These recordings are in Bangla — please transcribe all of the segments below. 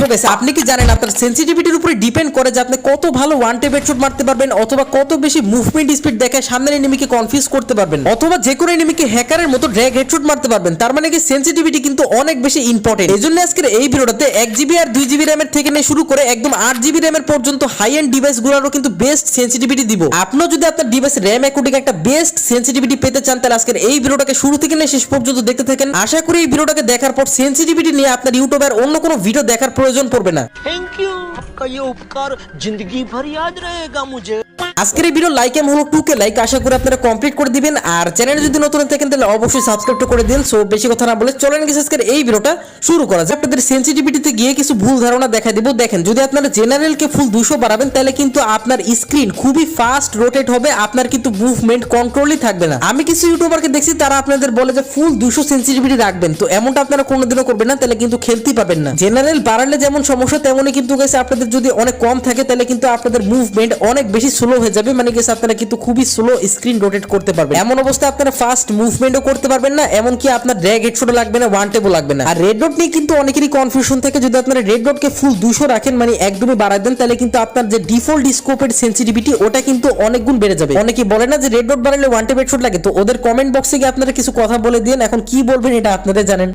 সো গাইস আপনি কি জানেন আপনার সেনসিটিভিটির উপরে ডিপেন্ড করে যে আপনি কত ভালো ওয়ান ট্যাপ হেডশট মারতে পারবেন অথবা কত বেশি মুভমেন্ট স্পিড দেখায় সামনের এনিমিকে কনফিউজ করতে পারবেন অথবা যে কোনো এনিমিকে হ্যাকারের মতো ড্র্যাগ হেডশট মারতে পারবেন। তার মানে কি সেনসিটিভিটি কিন্তু অনেক বেশি ইম্পর্টেন্ট। এজন্য আজকের এই ভিডিওটাতে 1GB আর 2GB র‍্যামের থেকে নিয়ে শুরু করে একদম 8GB র‍্যামের পর্যন্ত হাই এন্ড ডিভাইসগুলোরও কিন্তু বেস্ট সেনসিটিভিটি দিব। আপনিও যদি আপনার ডিভাইস র‍্যাম অ্যাকর্ডিং একটা বেস্ট সেনসিটিভিটি পেতে চান তাহলে আজকের এই ভিডিওটাকে শুরু থেকে নিয়ে শেষ পর্যন্ত দেখতে থাকেন। আশা করি এই ভিডিওটাকে দেখার পর সেনসিটিভিটি নিয়ে আপনার ইউটিউবে আর অন্য কোনো ভিডিও দেখার প্রয়োজন পড়বে না। थैंक यू, आपका ये उपकार जिंदगी भर याद रहेगा मुझे। আজকের এই ভিডিও লাইক এম হলো 2K লাইক, আশা করি আপনারা কমপ্লিট করে দিবেন। আর চ্যানেলে যদি নতুন থাকেন তাহলে অবশ্যই সাবস্ক্রাইব করে দিন। সো বেশি কথা না বলে চলেন গিয়ে আজকের এই ভিডিওটা শুরু করা যাক। আপনাদের সেনসিটিভিটিতে গিয়ে কিছু ভুল ধারণা দেখাই দেব। দেখেন, যদি আপনারা জেনারেলকে ফুল 200 বাড়াবেন তাহলে কিন্তু আপনার স্ক্রিন খুবই ফাস্ট রোটেট হবে, আপনার কিন্তু মুভমেন্ট কন্ট্রোলই থাকবে না। আমি কিছু ইউটিউবারকে দেখছি তারা আপনাদের বলে যে ফুল 200 সেনসিটিভিটি রাখবেন, তো এমনটা আপনারা কোনোদিনও করবেন না, তাহলে কিন্তু খেলতেই পাবেন না। জেনারেল বাড়ালে যেমন সমস্যা তেমনই কিন্তু গাইস আপনাদের যদি অনেক কম থাকে তাহলে কিন্তু আপনাদের মুভমেন্ট অনেক বেশি স্লো হয়ে যাবে, মানে গাইস আপনারা কিন্তু খুবই স্লো স্ক্রিন রোটেট করতে পারবেন। এমন অবস্থা আপনারা ফাস্ট মুভমেন্টও করতে পারবেন না, এমনকি আপনার ড্র্যাগ হেডশটও লাগবে না, ওয়ান ট্যাপও লাগবে না। আর রেড ডট নিয়ে কিন্তু অনেকেরই কনফিউশন থাকে, যদি আপনারা রেড ডটকে ফুল 200 রাখেন মানে একদমই বাড়ায় দেন তাহলে কিন্তু আপনার যে ডিফল্ট স্কোপের সেনসিটিভিটি ওটা কিন্তু অনেক গুণ বেড়ে যাবে। অনেকে বলে না যে রেড ডট বাড়ালে ওয়ান ট্যাপ হেডশট লাগে, তো ওদের কমেন্ট বক্সে গিয়ে আপনারা কিছু কথা বলে দিন। এখন কি বলবেন এটা আপনারা জানেন।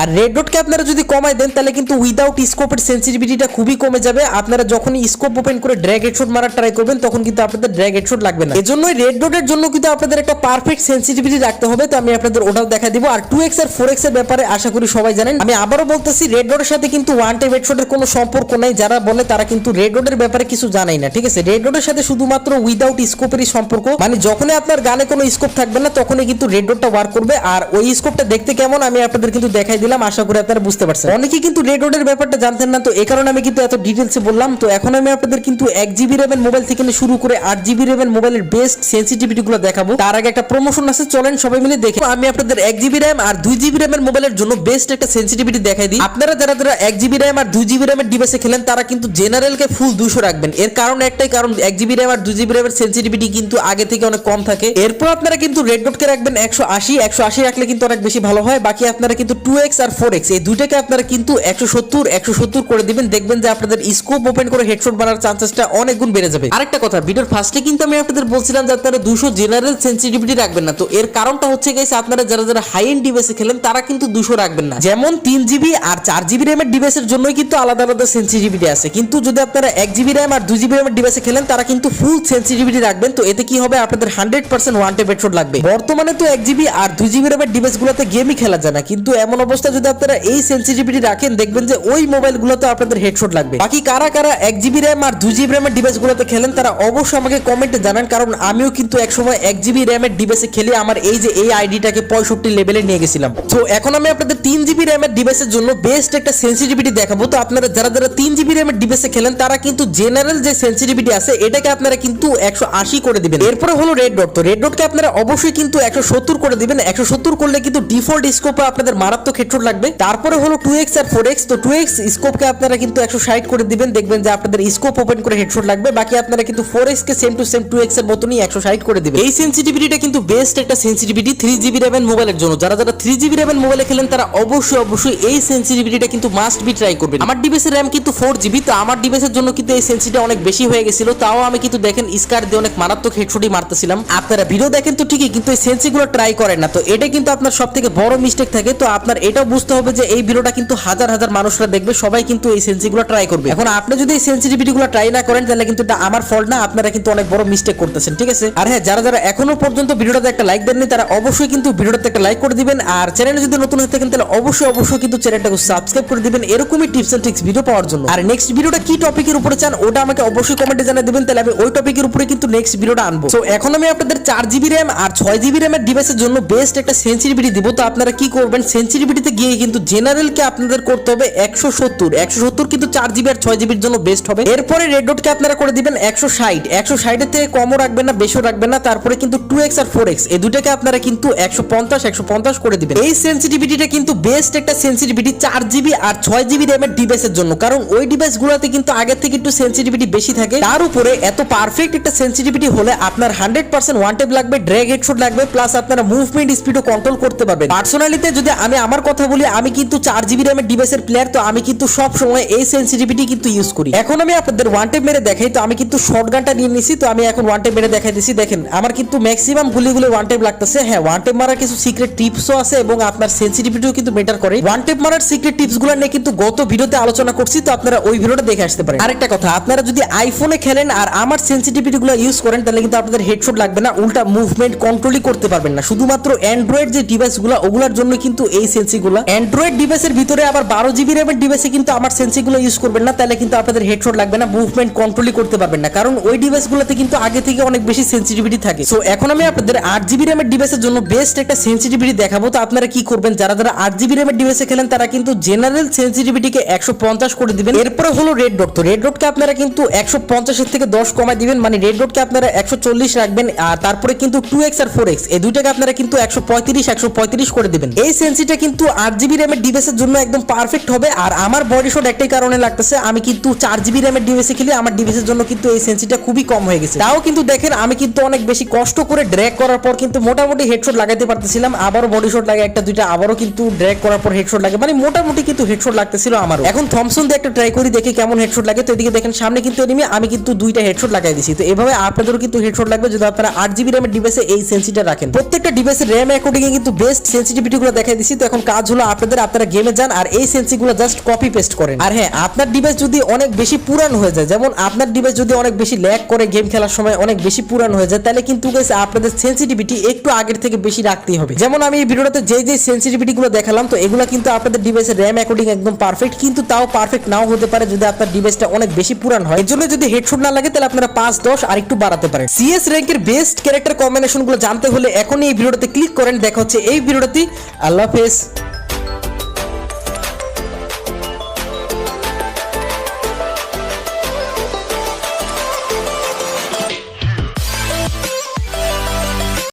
আর রেড ডটকে আপনারা যদি কমাই দেন তাহলে কিন্তু উইদাউট স্কোপের সেনসিটিভিটিটা খুবই কমে যাবে। আপনারা যখনই স্কোপ ওপেন করে ড্র্যাগ হেডশট মারার ট্রাই করবেন তখন কিন্তু আপনাদের ড্র্যাগ হেডশট লাগবে না। এজন্যই রেড ডটের জন্য কিন্তু আপনাদের একটা পারফেক্ট সেনসিটিভিটি রাখতে হবে, তো আমি আপনাদের ওটাও দেখা দিব। আর 2x আর 4x এর ব্যাপারে আশা করি সবাই জানেন। আমি আবারও বলতেছি, রেড ডটের সাথে কিন্তু ওয়ান ট্যাপ হেডশটের কোনো সম্পর্ক নাই। যারা বলে তারা কিন্তু রেড ডটের ব্যাপারে কিছু জানাই না, ঠিক আছে। রেড ডটের সাথে শুধুমাত্র উইদাউট স্কোপেরই সম্পর্ক, মানে যখনই আপনার গানে কোনো স্কোপ থাকবে না তখনই কিন্তু রেড ডটটা ওয়ার্ক করবে। আর ওই স্কোপটা দেখতে কেমন আমি আপনাদের কিন্তু দেখাই দিলাম, আশা করি আপনারা বুঝতে পারছেন। অনেকেই কিন্তু রেড ডটের ব্যাপারটা জানতেন না, তো এই কারণে আমি কিন্তু এত ডিটেইলসে বললাম। তো এখন আমি আপনাদের কিন্তু 1GB র‍্যামের মোবাইল থেকে শুরু করে 8GB র‍্যামের মোবাইলের বেস্ট সেনসিটিভিটি গুলো দেখাবো। তার আগে একটা প্রমোশন আছে, চলেন সবাই মিলে দেখি। আমি আপনাদের 1GB র‍্যাম আর 2GB র‍্যামের মোবাইলের জন্য বেস্ট একটা সেনসিটিভিটি দেখাই দিই। আপনারা যারা 1GB র‍্যাম আর 2GB র‍্যামের ডিভাইসে খেলেন তারা কিন্তু জেনারেলকে ফুল 200 রাখবেন। এর কারণ একটাই, কারণ 1GB র‍্যাম আর 2GB র‍্যামের সেনসিটিভিটি কিন্তু আগে থেকে অনেক কম থাকে। এরপর আপনারা কিন্তু রেড ডটকে রাখবেন 180 রাখলে কিন্তু অনেক বেশি ভালো হয়। বাকি আপনারা কিন্তু 2x আর 4x এই দুইটাকে আপনারা কিন্তু 170 করে দিবেন, দেখবেন যে আপনাদের স্কোপ ওপেন করে হেডশট মারার চান্সেসটা অনেক গুণ বেড়ে যাবে। আরেকটা কথা, ভিডিওর ফার্স্টে কিন্তু আমি আপনাদের বলছিলাম যে আপনারা 200 জেনারেল সেনসিটিভিটি রাখবেন না, তো এর কারণটা হচ্ছে গাইস আপনারা যারা হাই এন্ড ডিভাইসে খেলেন তারা কিন্তু 200 রাখবেন না। যেমন 3GB আর 4GB র‍্যামের ডিভাইসের জন্যই কিন্তু আলাদা আলাদা সেনসিটিভিটি আছে, কিন্তু যদি আপনারা 1GB র‍্যাম আর 2GB র‍্যামের ডিভাইসে খেলেন তারা কিন্তু ফুল সেনসিটিভিটি রাখবেন। তো এতে কি হবে, আপনাদের 100% ওয়ান ট্যাপ হেডশট লাগবে। বর্তমানে তো 1GB আর 2GB র‍্যামের ডিভাইসগুলোতে গেমই খেলা যায় না, কিন্তু এমন অবস্থা যদি আপনারা এই সেনসিটিভিটি রাখেন দেখবেন যে ওই মোবাইলগুলোতে আপনাদের হেডশট লাগবে। বাকি কারা কারা 1GB র‍্যাম আর 2GB র‍্যামের ডিভাইসগুলোতে খেলেন তারা অবশ্যই আমাকে কমেন্টে জানান, কারণ আমিও কিন্তু একসময় 1GB র‍্যামের ডিভাইসে খেলে আমার এই যে এই আইডিটাকে 65 লেভেলে নিয়ে গেছিলাম। তো এখন আমি আপনাদের 3GB র‍্যামের ডিভাইসের জন্য বেস্ট একটা সেনসিটিভিটি দেখাবো। তো আপনারা যারা 3GB র‍্যামের ডিভাইসে খেলেন তারা কিন্তু জেনারেল যে সেনসিটিভিটি আছে এটাকে আপনারা কিন্তু 180 করে দিবেন। এরপরে হলো রেড ডট, তো রেড ডটকে আপনারা অবশ্যই কিন্তু 170 করে দিবেন। 170 করলে কিন্তু ডিফল্ট স্কোপে আপনাদের মারাত্মক হেডশট লাগবে। তারপরে হলো 2x আর 4x, তো 2x স্কোপকে আপনারা কিন্তু 160 করে দিবেন, দেখবেন যে আপনাদের স্কোপ ওপেন করে হেডশট লাগবে। বাকি আপনারা কিন্তু 4x K same to same 2x এর মতনই 160 করে দিবেন। এই সেনসিটিভিটিটা কিন্তু বেস্ট একটা সেনসিটিভিটি 3GB র‍্যামের মোবাইলের জন্য। যারা 3GB র‍্যামের মোবাইলে খেলেন তারা অবশ্যই এই সেনসিটিভিটিটা কিন্তু মাস্ট বি ট্রাই করবেন। আমার ডিভাইসের র‍্যাম কিন্তু 4GB, তো আমার ডিভাইসের জন্য কিন্তু এই সেনসিটিভিটি অনেক বেশি হয়ে গেছিল, তাও আমি কিন্তু দেখেন স্কার দিয়ে অনেক মারাত্মক হেডশটই মারতেছিলাম। আপনারা ভিডিও দেখেন তো ঠিকই, কিন্তু এই সেনসিগুলো ট্রাই করেন না, তো এটা কিন্তু আপনার সবথেকে বড় মিস্টেক থাকে। তো আপনার এটাও বুঝতে হবে যে এই ভিডিওটা কিন্তু হাজার হাজার মানুষরা দেখবে, সবাই কিন্তু এই সেন্সিগুলো ট্রাই করবে। এখন আপনি যদি এই সেনসিটিভিটিগুলো ট্রাই না করেন তাহলে কিন্তু এটা আমার ফল্ট না, আপনারা কিন্তু অনেক বড় মিস্টেক করতেছেন, ঠিক আছে। আর হ্যাঁ, যারা এখনো পর্যন্ত ভিডিওটাতে একটা লাইক দেননি তারা অবশ্যই কিন্তু ভিডিওটাতে একটা লাইক করে দিবেন। আর চ্যানেলে যদি নতুন হয়ে থাকেন তাহলে অবশ্যই কিন্তু চ্যানেলটাকে সাবস্ক্রাইব করে দিবেন এরকমই টিপস এন্ড ট্রিক্স ভিডিও পাওয়ার জন্য। আর নেক্সট ভিডিওটা কি টপিকের উপরে চান ওটা আমাকে অবশ্যই কমেন্টে জানিয়ে দিবেন, তাহলে আমি ওই টপিকের উপরে কিন্তু নেক্সট ভিডিওটা আনবো। সো এখন আমি আপনাদের 4GB র‍্যাম আর 6GB র‍্যামের ডিভাইসের জন্য বেস্ট একটা সেনসিটিভিটি দিব। তো আপনারা কি করবেন, সেনসিটিভিটিতে গিয়ে কিন্তু জেনারেলকে আপনাদের করতে হবে 170 কিন্তু 4GB আর 6GB এর জন্য বেস্ট হবে। এরপরে রেড ডটকে আপনারা করে দিবেন 160 এর থেকে কমও রাখবেন না, বেশিও রাখবেন না। তারপরে কিন্তু 2x আর 4x এই দুটাকে আপনারা কিন্তু 150 করে দিবেন। এই সেনসিটিভিটিটা কিন্তু বেস্ট একটা সেনসিটিভিটি 4GB আর 6GB র‍্যামের ডিভাইসের জন্য, কারণ ওই ডিভাইসগুলোতে কিন্তু আগে থেকে একটু সেনসিটিভিটি বেশি থাকে। তার উপরে এত পারফেক্ট একটা সেনসিটিভিটি হলে আপনার 100% ওয়ান ট্যাপ লাগবে, ড্র্যাগ হেডশট লাগবে, প্লাস আপনারা মুভমেন্ট স্পিডও কন্ট্রোল করতে পারবেন। পার্সোনালিতে যদি আমি আমার কথা কথা বলি, আমি কিন্তু 4GB র্যামের ডিভাইসের প্লেয়ার, তো আমি কিন্তু সব সময় এই সেন্সিটিভিটি কিন্তু ইউজ করি। এখন আমি আপনাদের ওয়ান টেপ মেরে দেখাই, তো আমি কিন্তু শটগানটা নিয়ে নিছি, তো আমি এখন ওয়ান টেপ মেরে দেখাই দিছি। দেখেন আমার কিন্তু ম্যাক্সিমাম গুলিগুলো ওয়ান টেপ লাগতেছে। হ্যাঁ, ওয়ান টেপ মারার কিছু সিক্রেট টিপসও আছে এবং আপনার সেন্সিটিভিটিও কিন্তু মেটার করে। ওয়ান টেপ মারার সিক্রেট টিপসগুলো নিয়ে কিন্তু গত ভিডিওতে আলোচনা করছি, তো আপনারা ওই ভিডিওটা দেখে আসতে পারেন। আরেকটা কথা, আপনারা যদি আইফোনে খেলেন আর আমার সেন্সিটিভিটিগুলো ইউজ করেন তাহলে কিন্তু আপনাদের হেডশট লাগবে না, উল্টা মুভমেন্ট কন্ট্রোলই করতে পারবেন না। শুধুমাত্র অ্যান্ড্রয়েড যে ডিভাইসগুলো ওগুলোর জন্য কিন্তু এই সেন্সিগুলো। অ্যান্ড্রয়েড ডিভাইসের ভিতরে আবার 12GB র্যামের ডিভাইসে কিন্তু আমার সেন্সিগুলো ইউজ করবেন না, তাহলে কিন্তু আপনাদের হেডশট লাগবে না, মুভমেন্ট কন্ট্রোলই করতে পারবেন না, কারণ ওই ডিভাইসগুলোতে কিন্তু আগে থেকে অনেক বেশি সেন্সিটিভিটি থাকে। সো এখন আমি আপনাদের 8GB র্যামের ডিভাইসের জন্য বেস্ট একটা সেন্সিটিভিটি দেখাবো। তো আপনারা কি করবেন, যারা 8GB র্যামের ডিভাইসে খেলেন তারা কিন্তু জেনারেল সেন্সিটিভিটিকে 150 করে দিবেন। এরপরে হলো রেড ডট। তো রেড ডটকে আপনারা কিন্তু 150 এর থেকে 10 কমাই দিবেন, মানে রেড ডটকে আপনারা 140 রাখবেন। আর তারপরে কিন্তু 2x আর 4x এই দুইটাকে আপনারা কিন্তু 135 করে দিবেন। এই সেন্সিটা কিন্তু 8GB র্যামের ডিভাইসের জন্য একদম পারফেক্ট হবে। আর আমার বডি শট একটাই কারণে লাগতেছে, আমি কিন্তু 4GB র্যামের ডিভাইসে খেলে আমার ডিভাইসের জন্য কিন্তু এই সেন্সিটা খুবই কম হয়ে গেছে। তাও কিন্তু দেখেন আমি কিন্তু অনেক বেশি কষ্ট করে ড্র্যাগ করার পর কিন্তু মোটামুটি হেডশট লাগাইতে পারতেছিলাম। আবারও বডি শট লাগে একটা দুইটা, আবারও কিন্তু ড্র্যাগ করার পর হেডশট লাগে, মানে মোটামুটি কিন্তু হেডশট লাগতেছিল আমারও। এখন থমসন দিয়ে একটা ট্রাই করি, দেখি কেমন হেডশট লাগে। তো এদিকে দেখেন সামনে কিন্তু এনিমি, আমি কিন্তু দুইটা হেডশট লাগাই দিছি। তো এভাবে আপনাদেরও কিন্তু হেডশট লাগবে যদি আপনারা 8GB র্যামের ডিভাইসে এই সেন্সিটা রাখেন। প্রত্যেকটা ডিভাইসের র্যাম অ্যাকর্ডিং এ কিন্তু বেস্ট সেন্সিটিভিটিগুলো দেখাই দিছি। তো এখন কাজ হলো আপনারা গেমে যান আর এই সেন্সিগুলো জাস্ট কপি পেস্ট করেন। আর হ্যাঁ, আপনার ডিভাইস যদি অনেক বেশি পুরান হয়ে যায়, যেমন আপনার ডিভাইস যদি অনেক বেশি ল্যাগ করে গেম খেলার সময় অনেক বেশি পুরান হয়ে যায়, তাহলে কিন্তু গাইস আপনাদের সেন্সিটিভিটি একটু আগের থেকে বেশি রাখতেই হবে। যেমন আমি এই ভিডিওতে যে সেন্সিটিভিটি গুলো দেখালাম, তো এগুলো কিন্তু আপনাদের ডিভাইসের র্যাম অ্যাকর্ডিং একদম পারফেক্ট, কিন্তু তাও পারফেক্ট নাও হতে পারে যদি আপনার ডিভাইসটা অনেক বেশি পুরান হয়। এর জন্য যদি হেডশট না লাগে তাহলে আপনারা 5-10 আর একটু বাড়াতে পারেন। সিএস র্যাঙ্কের বেস্ট ক্যারেক্টার কম্বিনেশন গুলো জানতে হলে এখনই এই ভিডিওতে ক্লিক করেন। দেখা হচ্ছে এই ভিডিওতে। আল্লাহ হাফেজ।